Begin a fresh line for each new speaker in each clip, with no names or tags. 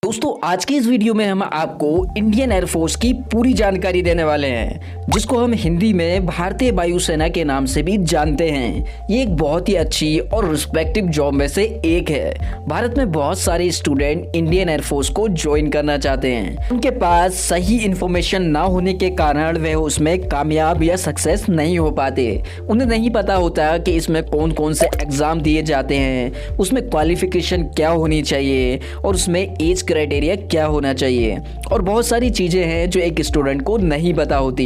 दोस्तों आज की इस वीडियो में हम आपको इंडियन एयरफोर्स की पूरी जानकारी देने वाले हैं, जिसको हम हिंदी में भारतीय वायुसेना के नाम से भी जानते हैं। ये एक बहुत ही अच्छी और रिस्पेक्टिव जॉब में से एक है। भारत में बहुत सारे स्टूडेंट इंडियन एयरफोर्स को ज्वाइन करना चाहते हैं। उनके पास सही इंफॉर्मेशन ना होने के कारण वे उसमें कामयाब या सक्सेस नहीं हो पाते। उन्हें नहीं पता होता कि इसमें कौन कौन से एग्जाम दिए जाते हैं, उसमें क्वालिफिकेशन क्या होनी चाहिए और उसमें एज क्राइटेरिया क्या होना चाहिए, और बहुत सारी चीजें हैं जो एक स्टूडेंट को नहीं पता होती।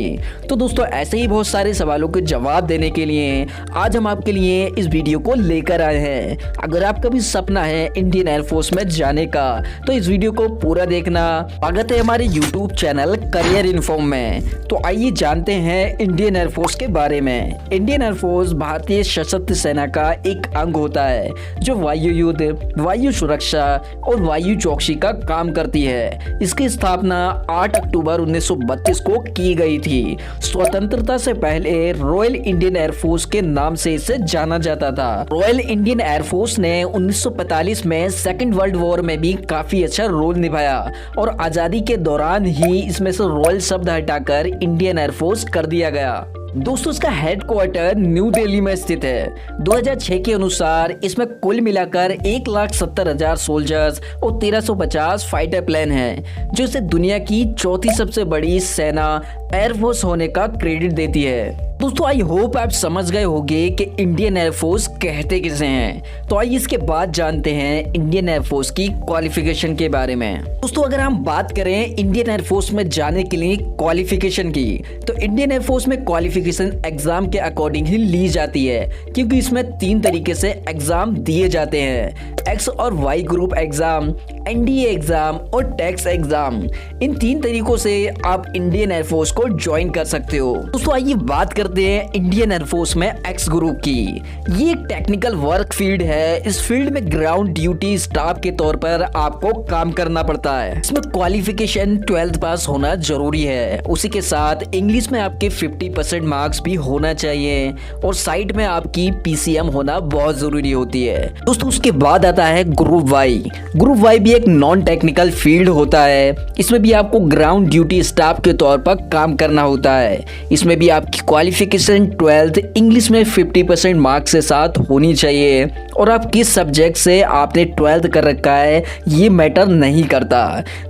तो दोस्तों ऐसे ही बहुत सारे सवालों के जवाब देने के लिए आज हम आपके लिए इस वीडियो को लेकर आए हैं। अगर आपका भी सपना है इंडियन एयरफोर्स में जाने का तो इस वीडियो को पूरा देखना। स्वागत है हमारे यूट्यूब चैनल करियर इन्फॉर्म में। तो आइए जानते हैं इंडियन एयरफोर्स के बारे में। इंडियन एयरफोर्स भारतीय सशस्त्र सेना का एक अंग होता है जो वायु युद्ध, वायु सुरक्षा और वायु चौकसी का काम करती है। इसकी स्थापना 8 अक्टूबर 1932 को की गई थी। स्वतंत्रता से पहले रॉयल इंडियन एयरफोर्स के नाम से इसे जाना जाता था। रॉयल इंडियन एयरफोर्स ने 1945 में सेकेंड वर्ल्ड वॉर में भी काफी अच्छा रोल निभाया और आजादी के दौरान ही इसमें से रॉयल शब्द हटाकर इंडियन एयरफोर्स कर दिया गया। दोस्तों इसका हेडक्वार्टर न्यू दिल्ली में स्थित है। 2006 के अनुसार इसमें कुल मिलाकर 1,70,000 सोल्जर्स और 1350 फाइटर प्लेन हैं, जो इसे दुनिया की चौथी सबसे बड़ी सेना एयरफोर्स होने का क्रेडिट देती है। दोस्तों आई होप आप समझ गए होंगे कि इंडियन एयरफोर्स कहते किसे हैं। तो आइए इसके बाद जानते हैं इंडियन एयरफोर्स की क्वालिफिकेशन के बारे में। दोस्तों अगर हम बात करें इंडियन एयरफोर्स में जाने के लिए क्वालिफिकेशन की, तो इंडियन एयरफोर्स में क्वालिफिकेशन एग्जाम के अकॉर्डिंग ही ली जाती है, क्योंकि इसमें 3 तरीके से एग्जाम दिए जाते हैं: एक्स और Y group exam, NDA exam और टैक्स एग्जाम। इन 3 तरीकों से आप इंडियन एयरफोर्स को ज्वाइन कर सकते हो। दोस्तों आइए बात करते हैं इंडियन एयरफोर्स में एक्स ग्रुप की। ये एक टेक्निकल वर्क फील्ड है। इस फील्ड में ग्राउंड ड्यूटी स्टाफ के तौर पर आपको काम करना पड़ता है। इसमें क्वालिफिकेशन 12th पास होना जरूरी है। उसी के साथ इंग्लिश में आपके 50% मार्क्स भी होना चाहिए और साइड में आपकी पीसीएम होना बहुत जरूरी होती है। दोस्तों उसके बाद आता है ग्रुप वाई। ग्रुप वाई भी एक नॉन टेक्निकल फील्ड होता है। इसमें भी आपको ग्राउंड ड्यूटी स्टाफ के तौर पर काम करना होता है। इसमें भी आपकी क्वालिफिकेशन 12th इंग्लिश में 50% मार्क्स के साथ होनी चाहिए, और आप किस सब्जेक्ट से आपने 12th कर रखा है ये मैटर नहीं करता।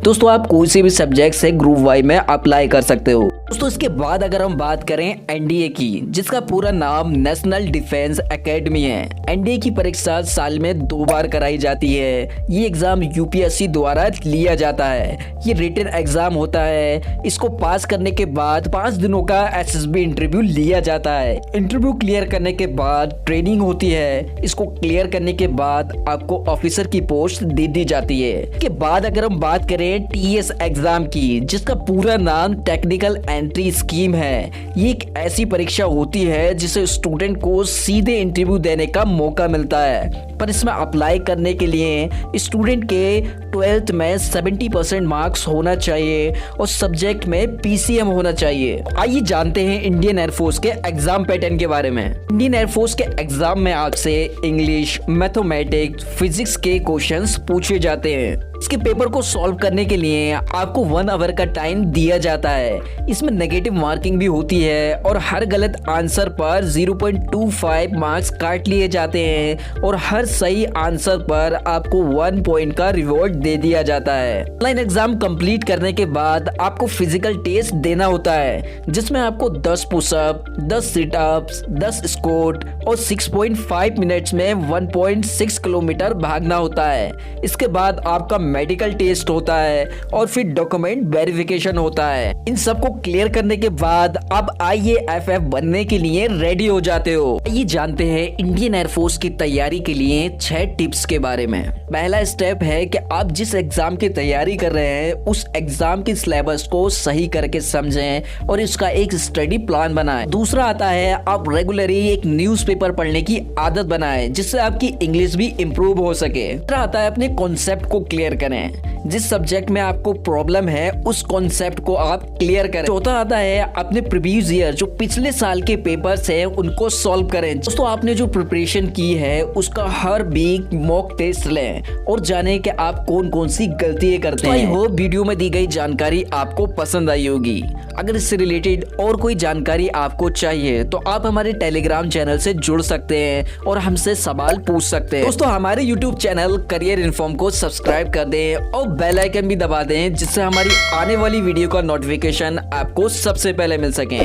दोस्तों आप कोई से भी सब्जेक्ट से ग्रुप वाई में अप्लाई कर सकते हो। दोस्तों इसके बाद अगर हम बात करें एनडीए की, जिसका पूरा नाम नेशनल डिफेंस एकेडमी है। एनडीए की परीक्षा साल में 2 बार कराई जाती है। ये एग्जाम यूपीएससी द्वारा लिया जाता है। ये रिटन एग्जाम होता है। इसको पास करने के बाद 5 दिनों का एसएसबी इंटरव्यू लिया जाता है। इंटरव्यू क्लियर करने के बाद ट्रेनिंग होती है। इसको क्लियर करने के बाद आपको ऑफिसर की पोस्ट दे दी जाती है। इसके बाद अगर हम बात करें टीएस एग्जाम की, जिसका पूरा नाम टेक्निकल एंट्री स्कीम है। ये एक ऐसी परीक्षा होती है जिसे स्टूडेंट को सीधे इंटरव्यू देने का मौका मिलता है, पर इसमें अप्लाई करने के लिए स्टूडेंट के 12th में 70% मार्क्स होना चाहिए और सब्जेक्ट में पीसीएम होना चाहिए। आइए जानते हैं इंडियन एयरफोर्स के एग्जाम पैटर्न के बारे में। इंडियन एयरफोर्स के एग्जाम में आपसे इंग्लिश, मैथमेटिक्स, फिजिक्स के क्वेश्चंस पूछे जाते हैं। इसके पेपर को सॉल्व करने के लिए आपको 1 आवर का टाइम दिया जाता है। इसमें नेगेटिव मार्किंग भी होती है और हर गलत आंसर पर 0.25 मार्क्स काट लिए जाते हैं, और हर सही आंसर पर आपको 1 पॉइंट का रिवॉर्ड दे दिया जाता है। ऑनलाइन एग्जाम कंप्लीट करने के बाद आपको फिजिकल टेस्ट देना होता है, जिसमें आपको 10 पुशअप, 10 सिटअप्स, 10 स्क्वाट और 6.5 मिनट्स में 1.6 किलोमीटर भागना होता है। इसके बाद आपका मेडिकल टेस्ट होता है और फिर डॉक्यूमेंट वेरिफिकेशन होता है। इन सबको क्लियर करने के बाद आप आईएएफएफ बनने के लिए रेडी हो जाते हो। ये जानते हैं इंडियन एयरफोर्स की तैयारी के लिए 6 टिप्स के बारे में। पहला स्टेप है कि आप जिस एग्जाम की तैयारी कर रहे हैं उस एग्जाम के सिलेबस को सही करके समझें और इसका एक स्टडी प्लान बनाएं। दूसरा आता है आप रेगुलरली एक न्यूज़पेपर पढ़ने की आदत बनाएं, जिससे आपकी इंग्लिश भी इंप्रूव हो सके। तीसरा आता है अपने कॉन्सेप्ट को क्लियर करें। जिस सब्जेक्ट में आपको प्रॉब्लम है उस कॉन्सेप्ट को आप क्लियर करें। चौथा आता है अपने प्रीवियस ईयर जो पिछले साल के पेपर्स हैं उनको सॉल्व करें। दोस्तों आपने जो प्रिपरेशन की है उसका हर वीक मॉक टेस्ट लें और जाने कि आप कौन कौन सी गलतियां करते हैं। आई होप वीडियो में दी गई जानकारी आपको पसंद आई होगी। अगर इससे रिलेटेड और कोई जानकारी आपको चाहिए तो आप हमारे टेलीग्राम चैनल से जुड़ सकते हैं और हमसे सवाल पूछ सकते हैं। दोस्तों हमारे यूट्यूब चैनल करियर इन्फॉर्म को सब्सक्राइब कर दें और बेल आइकन भी दबा दें जिससे हमारी आने वाली वीडियो का नोटिफिकेशन आपको सबसे पहले मिल सके।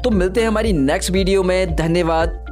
तो मिलते हैं हमारी नेक्स्ट वीडियो में। धन्यवाद।